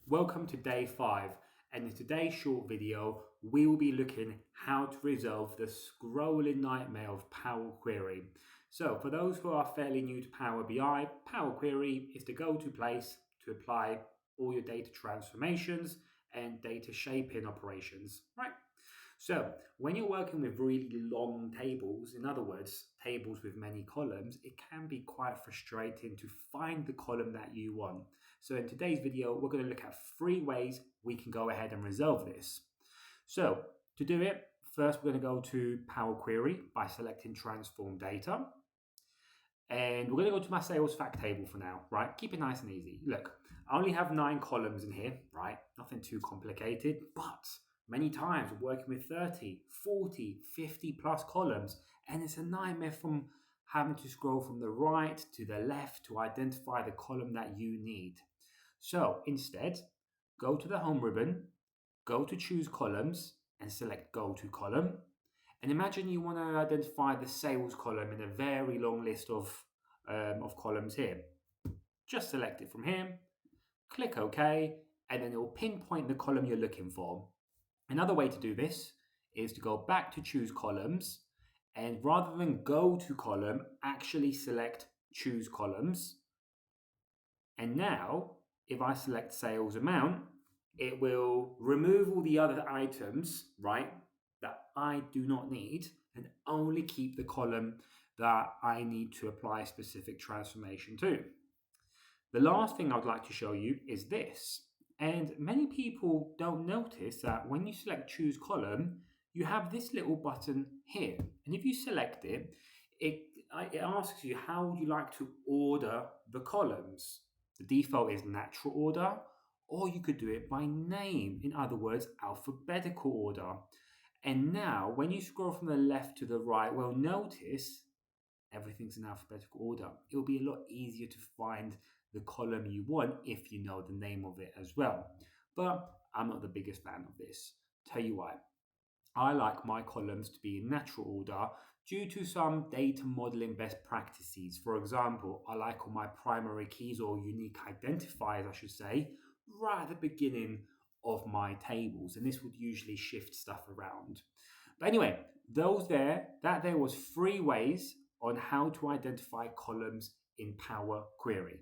Welcome to day 5, and in today's short video we will be looking how to resolve the scrolling nightmare of Power Query. So for those who are fairly new to Power BI, Power Query is the go-to place to apply all your data transformations and data shaping operations, right? So when you're working with really long tables, in other words, tables with many columns, it can be quite frustrating to find the column that you want. So in today's video, we're going to look at 3 ways we can go ahead and resolve this. So to do it, first we're going to go to Power Query by selecting Transform Data. And we're going to go to my sales fact table for now, right? Keep it nice and easy. Look, I only have 9 columns in here, right? Nothing too complicated, but many times we're working with 30, 40, 50 plus columns, and it's a nightmare from having to scroll from the right to the left to identify the column that you need. So instead, go to the Home ribbon, go to Choose Columns, and select Go to Column. And imagine you want to identify the sales column in a very long list of columns here. Just select it from here, click OK, and then it will pinpoint the column you're looking for. Another way to do this is to go back to Choose Columns, and rather than Go to Column, actually select Choose Columns. And now, if I select Sales Amount, it will remove all the other items, right, that I do not need, and only keep the column that I need to apply a specific transformation to. The last thing I'd like to show you is this. And many people don't notice that when you select Choose Column, you have this little button here. And if you select it, it asks you how would you like to order the columns. The default is natural order, or you could do it by name, in other words, alphabetical order. And now, when you scroll from the left to the right, well, notice everything's in alphabetical order. It will be a lot easier to find the column you want if you know the name of it as well. But I'm not the biggest fan of this. Tell you why. I like my columns to be in natural order due to some data modeling best practices. For example, I like all my primary keys or unique identifiers, I should say, right at the beginning of my tables, and this would usually shift stuff around. But anyway, that there was 3 ways on how to identify columns in Power Query.